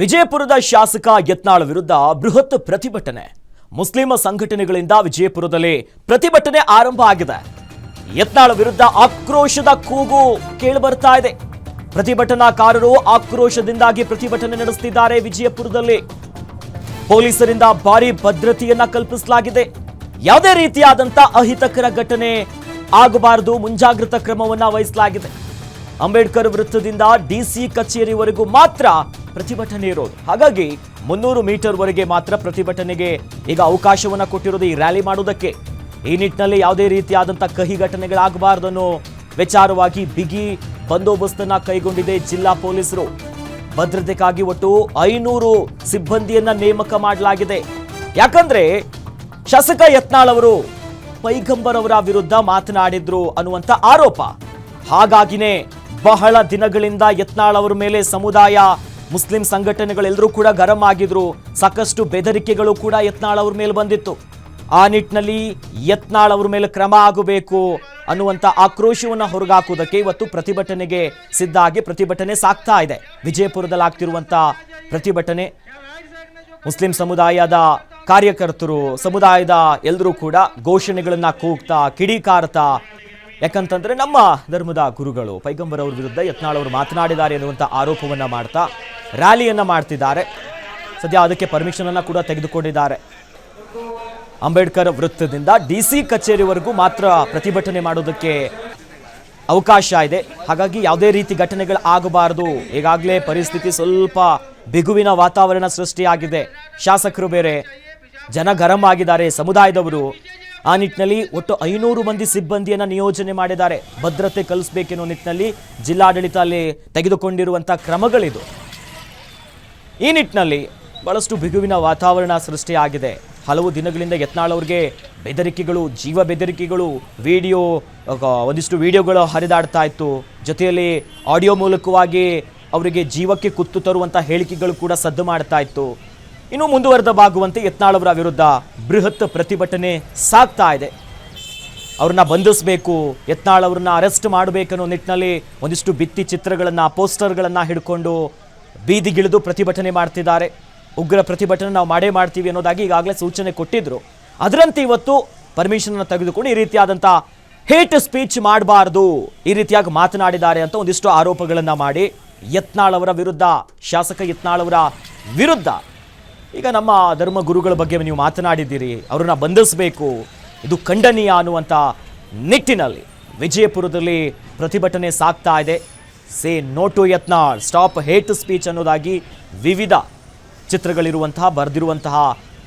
ವಿಜಯಪುರದ ಶಾಸಕ ಯತ್ನಾಳ್ ವಿರುದ್ಧ ಬೃಹತ್ ಪ್ರತಿಭಟನೆ. ಮುಸ್ಲಿಂ ಸಂಘಟನೆಗಳಿಂದ ವಿಜಯಪುರದಲ್ಲಿ ಪ್ರತಿಭಟನೆ ಆರಂಭ ಆಗಿದೆ. ಯತ್ನಾಳ್ ವಿರುದ್ಧ ಆಕ್ರೋಶದ ಕೂಗು ಕೇಳಿಬರ್ತಾ ಇದೆ. ಪ್ರತಿಭಟನಾಕಾರರು ಆಕ್ರೋಶದಿಂದಾಗಿ ಪ್ರತಿಭಟನೆ ನಡೆಸುತ್ತಿದ್ದಾರೆ. ವಿಜಯಪುರದಲ್ಲಿ ಪೊಲೀಸರಿಂದ ಭಾರಿ ಭದ್ರತೆಯನ್ನ ಕಲ್ಪಿಸಲಾಗಿದೆ. ಯಾವುದೇ ರೀತಿಯಾದಂತ ಅಹಿತಕರ ಘಟನೆ ಆಗಬಾರದು, ಮುಂಜಾಗ್ರತಾ ಕ್ರಮವನ್ನ ವಹಿಸಲಾಗಿದೆ. ಅಂಬೇಡ್ಕರ್ ವೃತ್ತದಿಂದ ಡಿಸಿ ಕಚೇರಿವರೆಗೂ ಮಾತ್ರ ಪ್ರತಿಭಟನೆ ಇರೋದು. ಹಾಗಾಗಿ 300 ಮೀಟರ್ ವರೆಗೆ ಮಾತ್ರ ಪ್ರತಿಭಟನೆಗೆ ಈಗ ಅವಕಾಶವನ್ನ ಕೊಟ್ಟಿರೋದು ಈ ರ್ಯಾಲಿ ಮಾಡೋದಕ್ಕೆ. ಈ ನಿಟ್ಟಿನಲ್ಲಿ ಯಾವುದೇ ರೀತಿಯಾದಂಥ ಕಹಿ ಘಟನೆಗಳಾಗಬಾರದು ಅನ್ನೋ ವಿಚಾರವಾಗಿ ಬಿಗಿ ಬಂದೋಬಸ್ತನ್ನ ಕೈಗೊಂಡಿದೆ ಜಿಲ್ಲಾ ಪೊಲೀಸರು. ಭದ್ರತೆಗಾಗಿ ಒಟ್ಟು 500 ಸಿಬ್ಬಂದಿಯನ್ನ ನೇಮಕ ಮಾಡಲಾಗಿದೆ. ಯಾಕಂದ್ರೆ ಶಾಸಕ ಯತ್ನಾಳ್ ಅವರು ಪೈಗಂಬರ್ ಅವರ ವಿರುದ್ಧ ಮಾತನಾಡಿದ್ರು ಅನ್ನುವಂಥ ಆರೋಪ. ಹಾಗಾಗಿನೇ ಬಹಳ ದಿನಗಳಿಂದ ಯತ್ನಾಳ್ ಅವರ ಮೇಲೆ ಸಮುದಾಯ ಮುಸ್ಲಿಂ ಸಂಘಟನೆಗಳೆಲ್ಲರೂ ಕೂಡ ಗರಂ ಆಗಿದ್ರು. ಸಾಕಷ್ಟು ಬೆದರಿಕೆಗಳು ಕೂಡ ಯತ್ನಾಳ್ ಅವ್ರ ಮೇಲೆ ಬಂದಿತ್ತು. ಆ ನಿಟ್ಟಿನಲ್ಲಿ ಯತ್ನಾಳ್ ಅವ್ರ ಮೇಲೆ ಕ್ರಮ ಆಗಬೇಕು ಅನ್ನುವಂಥ ಆಕ್ರೋಶವನ್ನು ಹೊರಗಾಕುವುದಕ್ಕೆ ಇವತ್ತು ಪ್ರತಿಭಟನೆಗೆ ಸಿದ್ಧ ಆಗಿ ಪ್ರತಿಭಟನೆ ಸಾಗ್ತಾ ಇದೆ. ವಿಜಯಪುರದಲ್ಲಿ ಆಗ್ತಿರುವಂಥ ಪ್ರತಿಭಟನೆ ಮುಸ್ಲಿಂ ಸಮುದಾಯದ ಕಾರ್ಯಕರ್ತರು, ಸಮುದಾಯದ ಎಲ್ಲರೂ ಕೂಡ ಘೋಷಣೆಗಳನ್ನ ಕೂಗ್ತಾ ಕಿಡಿಕಾರ್ತಾ, ಯಾಕಂತಂದ್ರೆ ನಮ್ಮ ಧರ್ಮದ ಗುರುಗಳು ಪೈಗಂಬರ್ ಅವ್ರ ವಿರುದ್ಧ ಯತ್ನಾಳ್ ಅವರು ಮಾತನಾಡಿದ್ದಾರೆ ಎನ್ನುವಂಥ ಆರೋಪವನ್ನ ಮಾಡ್ತಾ ರ್ಯಾಲಿಯನ್ನ ಮಾಡ್ತಿದ್ದಾರೆ. ಸದ್ಯ ಅದಕ್ಕೆ ಪರ್ಮಿಷನ್ ಅನ್ನ ಕೂಡ ತೆಗೆದುಕೊಂಡಿದ್ದಾರೆ. ಅಂಬೇಡ್ಕರ್ ವೃತ್ತದಿಂದ ಡಿಸಿ ಕಚೇರಿವರೆಗೂ ಮಾತ್ರ ಪ್ರತಿಭಟನೆ ಮಾಡೋದಕ್ಕೆ ಅವಕಾಶ ಇದೆ. ಹಾಗಾಗಿ ಯಾವುದೇ ರೀತಿ ಘಟನೆಗಳು ಆಗಬಾರದು. ಈಗಾಗಲೇ ಪರಿಸ್ಥಿತಿ ಸ್ವಲ್ಪ ಬಿಗುವಿನ ವಾತಾವರಣ ಸೃಷ್ಟಿಯಾಗಿದೆ. ಶಾಸಕರು ಬೇರೆ, ಜನ ಗರಂ ಆಗಿದ್ದಾರೆ, ಸಮುದಾಯದವರು. ಆ ನಿಟ್ಟಿನಲ್ಲಿ ಒಟ್ಟು 500 ಮಂದಿ ಸಿಬ್ಬಂದಿಯನ್ನ ನಿಯೋಜನೆ ಮಾಡಿದ್ದಾರೆ. ಭದ್ರತೆ ಕಲಿಸಬೇಕೆನ್ನೋ ನಿಟ್ಟಿನಲ್ಲಿ ಜಿಲ್ಲಾಡಳಿತ ಅಲ್ಲಿ ತೆಗೆದುಕೊಂಡಿರುವಂಥ ಕ್ರಮಗಳಿದು. ಈ ನಿಟ್ಟಿನಲ್ಲಿ ಬಹಳಷ್ಟು ಬಿಗುವಿನ ವಾತಾವರಣ ಸೃಷ್ಟಿಯಾಗಿದೆ. ಹಲವು ದಿನಗಳಿಂದ ಯತ್ನಾಳ್ ಅವ್ರಿಗೆ ಬೆದರಿಕೆಗಳು, ಜೀವ ಬೆದರಿಕೆಗಳು, ಒಂದಿಷ್ಟು ವಿಡಿಯೋಗಳು ಹರಿದಾಡ್ತಾ ಇತ್ತು. ಜೊತೆಯಲ್ಲಿ ಆಡಿಯೋ ಮೂಲಕವಾಗಿ ಅವರಿಗೆ ಜೀವಕ್ಕೆ ಕುತ್ತು ತರುವಂಥ ಹೇಳಿಕೆಗಳು ಕೂಡ ಸದ್ದು ಮಾಡ್ತಾ ಇತ್ತು. ಇನ್ನು ಮುಂದುವರೆದವಾಗುವಂತೆ ಯತ್ನಾಳ್ ಅವರ ವಿರುದ್ಧ ಬೃಹತ್ ಪ್ರತಿಭಟನೆ ಸಾಗ್ತಾ ಇದೆ. ಅವ್ರನ್ನ ಬಂಧಿಸಬೇಕು, ಯತ್ನಾಳ್ ಅವ್ರನ್ನ ಅರೆಸ್ಟ್ ಮಾಡಬೇಕನ್ನೋ ನಿಟ್ಟಿನಲ್ಲಿ ಒಂದಿಷ್ಟು ಭಿತ್ತಿ ಚಿತ್ರಗಳನ್ನು, ಪೋಸ್ಟರ್ಗಳನ್ನು ಹಿಡ್ಕೊಂಡು ಬೀದಿಗಿಳಿದು ಪ್ರತಿಭಟನೆ ಮಾಡ್ತಿದ್ದಾರೆ. ಉಗ್ರ ಪ್ರತಿಭಟನೆ ನಾವು ಮಾಡೇ ಮಾಡ್ತೀವಿ ಅನ್ನೋದಾಗಿ ಈಗಾಗಲೇ ಸೂಚನೆ ಕೊಟ್ಟಿದ್ರು. ಅದರಂತೆ ಇವತ್ತು ಪರ್ಮಿಷನ್ ತೆಗೆದುಕೊಂಡು ಈ ರೀತಿಯಾದಂಥ ಹೇಟ್ ಸ್ಪೀಚ್ ಮಾಡಬಾರ್ದು, ಈ ರೀತಿಯಾಗಿ ಮಾತನಾಡಿದ್ದಾರೆ ಅಂತ ಒಂದಿಷ್ಟು ಆರೋಪಗಳನ್ನು ಮಾಡಿ ಯತ್ನಾಳ್ ಅವರ ವಿರುದ್ಧ, ಶಾಸಕ ಯತ್ನಾಳ್ ಅವರ ವಿರುದ್ಧ ಈಗ ನಮ್ಮ ಧರ್ಮ ಗುರುಗಳ ಬಗ್ಗೆ ನೀವು ಮಾತನಾಡಿದ್ದೀರಿ, ಅವ್ರನ್ನ ಬಂಧಿಸಬೇಕು, ಇದು ಖಂಡನೀಯ ಅನ್ನುವಂಥ ನಿಟ್ಟಿನಲ್ಲಿ ವಿಜಯಪುರದಲ್ಲಿ ಪ್ರತಿಭಟನೆ ಸಾಗ್ತಾ ಇದೆ. Say no to Yatnal, stop hate speech ಅನ್ನೋದಾಗಿ ವಿವಿಧ ಚಿತ್ರಗಳಿರುವಂತಹ, ಬರೆದಿರುವಂತಹ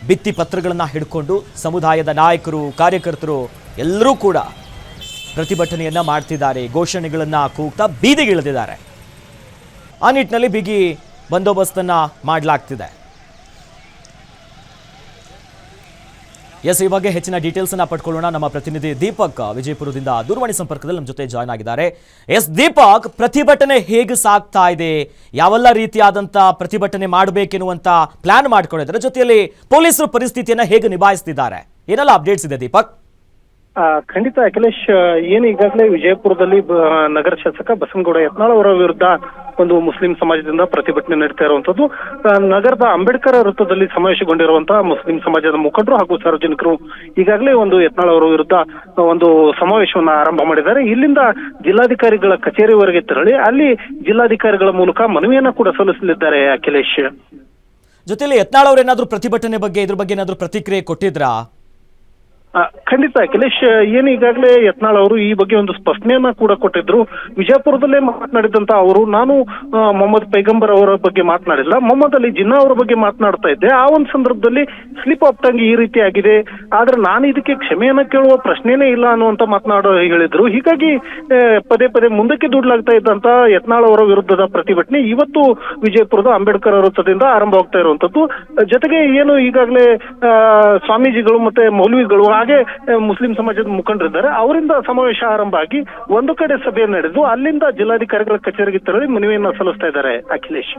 ಭಿತ್ತಿ ಪತ್ರಗಳನ್ನು ಹಿಡ್ಕೊಂಡು ಸಮುದಾಯದ ನಾಯಕರು, ಕಾರ್ಯಕರ್ತರು ಎಲ್ಲರೂ ಕೂಡ ಪ್ರತಿಭಟನೆಯನ್ನು ಮಾಡ್ತಿದ್ದಾರೆ. ಘೋಷಣೆಗಳನ್ನು ಕೂಗ್ತಾ ಬೀದಿಗಿಳಿದಿದ್ದಾರೆ. ಆ ನಿಟ್ಟಿನಲ್ಲಿ ಬಿಗಿ ಬಂದೋಬಸ್ತನ್ನು ಮಾಡಲಾಗ್ತಿದೆ. ಈ ಬಗ್ಗೆ ಹೆಚ್ಚಿನ ಡೀಟೇಲ್ಸ್ ಅನ್ನ ಪಡ್ಕೊಳ್ಳೋಣ. ನಮ್ಮ ಪ್ರತಿನಿಧಿ ದೀಪಕ್ ವಿಜಯಪುರದಿಂದ ದೂರವಾಣಿ ಸಂಪರ್ಕದಲ್ಲಿ ನಮ್ಮ ಜೊತೆ ಜಾಯ್ನ್ ಆಗಿದ್ದಾರೆ. ದೀಪಕ್, ಪ್ರತಿಭಟನೆ ಹೇಗೆ ಸಾಗ್ತಾ ಇದೆ? ಯಾವೆಲ್ಲ ರೀತಿಯಾದಂಥ ಪ್ರತಿಭಟನೆ ಮಾಡಬೇಕೆನ್ನುವಂಥ ಪ್ಲಾನ್ ಮಾಡ್ಕೊಂಡಿದ್ದಾರೆ? ಜೊತೆಯಲ್ಲಿ ಪೊಲೀಸರು ಪರಿಸ್ಥಿತಿಯನ್ನ ಹೇಗೆ ನಿಭಾಯಿಸ್ತಿದ್ದಾರೆ? ಏನೆಲ್ಲ ಅಪ್ಡೇಟ್ಸ್ ಇದೆ ದೀಪಕ್? ಖಂಡಿತ ಅಖಿಲೇಶ್, ಏನು ಈಗಾಗಲೇ ವಿಜಯಪುರದಲ್ಲಿ ನಗರ ಶಾಸಕ ಬಸನಗೌಡ ಯತ್ನಾಳ್ ಅವರ ವಿರುದ್ಧ ಒಂದು ಮುಸ್ಲಿಂ ಸಮಾಜದಿಂದ ಪ್ರತಿಭಟನೆ ನಡೀತಾ ಇರುವಂತದ್ದು. ನಗರದ ಅಂಬೇಡ್ಕರ್ ವೃತ್ತದಲ್ಲಿ ಸಮಾವೇಶಗೊಂಡಿರುವಂತಹ ಮುಸ್ಲಿಂ ಸಮಾಜದ ಮುಖಂಡರು ಹಾಗೂ ಸಾರ್ವಜನಿಕರು ಈಗಾಗಲೇ ಒಂದು ಯತ್ನಾಳ್ ಅವರ ವಿರುದ್ಧ ಒಂದು ಸಮಾವೇಶವನ್ನ ಆರಂಭ ಮಾಡಿದ್ದಾರೆ. ಇಲ್ಲಿಂದ ಜಿಲ್ಲಾಧಿಕಾರಿಗಳ ಕಚೇರಿವರೆಗೆ ತೆರಳಿ ಅಲ್ಲಿ ಜಿಲ್ಲಾಧಿಕಾರಿಗಳ ಮೂಲಕ ಮನವಿಯನ್ನ ಕೂಡ ಸಲ್ಲಿಸಲಿದ್ದಾರೆ ಅಖಿಲೇಶ್. ಜೊತೆಲಿ ಯತ್ನಾಳ್ ಅವರು ಏನಾದ್ರು ಪ್ರತಿಭಟನೆ ಬಗ್ಗೆ, ಇದ್ರ ಬಗ್ಗೆ ಏನಾದ್ರು ಪ್ರತಿಕ್ರಿಯೆ ಕೊಟ್ಟಿದ್ರಾ? ಖಂಡಿತ ಅಖಿಲೇಶ್, ಏನು ಈಗಾಗಲೇ ಯತ್ನಾಳ್ ಅವರು ಈ ಬಗ್ಗೆ ಒಂದು ಸ್ಪಷ್ಟನೆಯನ್ನ ಕೂಡ ಕೊಟ್ಟಿದ್ರು. ವಿಜಯಪುರದಲ್ಲೇ ಮಾತನಾಡಿದಂತ ಅವರು, ನಾನು ಮೊಹಮ್ಮದ್ ಪೈಗಂಬರ್ ಅವರ ಬಗ್ಗೆ ಮಾತನಾಡಿಲ್ಲ, ಮೊಹಮ್ಮದ್ ಅಲಿ ಜಿನ್ನಾ ಅವರ ಬಗ್ಗೆ ಮಾತನಾಡ್ತಾ ಇದ್ದೆ. ಆ ಒಂದು ಸಂದರ್ಭದಲ್ಲಿ ಸ್ಲಿಪ್ ಆಫ್ ಟಂಗ್ ಈ ರೀತಿ ಆಗಿದೆ, ಆದ್ರೆ ನಾನು ಇದಕ್ಕೆ ಕ್ಷಮೆಯನ್ನ ಕೇಳುವ ಪ್ರಶ್ನೆನೇ ಇಲ್ಲ ಅನ್ನುವಂತ ಹೇಳಿದ್ರು. ಹೀಗಾಗಿ ಪದೇ ಪದೇ ಮುಂದಕ್ಕೆ ದೂಡಲಾಗ್ತಾ ಇದ್ದಂತ ಯತ್ನಾಳ್ ಅವರ ವಿರುದ್ಧದ ಪ್ರತಿಭಟನೆ ಇವತ್ತು ವಿಜಯಪುರದ ಅಂಬೇಡ್ಕರ್ ವೃತ್ತದಿಂದ ಆರಂಭವಾಗ್ತಾ ಇರುವಂತದ್ದು. ಜೊತೆಗೆ ಏನು ಈಗಾಗಲೇ ಸ್ವಾಮೀಜಿಗಳು ಮತ್ತೆ ಮೌಲ್ವಿಗಳು ಹಾಗೆ ಮುಸ್ಲಿಂ ಸಮಾಜದ ಮುಖಂಡರಿದ್ದಾರೆ, ಅವರಿಂದ ಸಮಾವೇಶ ಆರಂಭ ಆಗಿ ಒಂದು ಕಡೆ ಸಭೆ ನಡೆದು ಅಲ್ಲಿಂದ ಜಿಲ್ಲಾಧಿಕಾರಿಗಳ ಕಚೇರಿಗೆ ತೆರಳಿ ಮನವಿಯನ್ನ ಸಲ್ಲಿಸ್ತಾ ಇದ್ದಾರೆ ಅಖಿಲೇಶ್.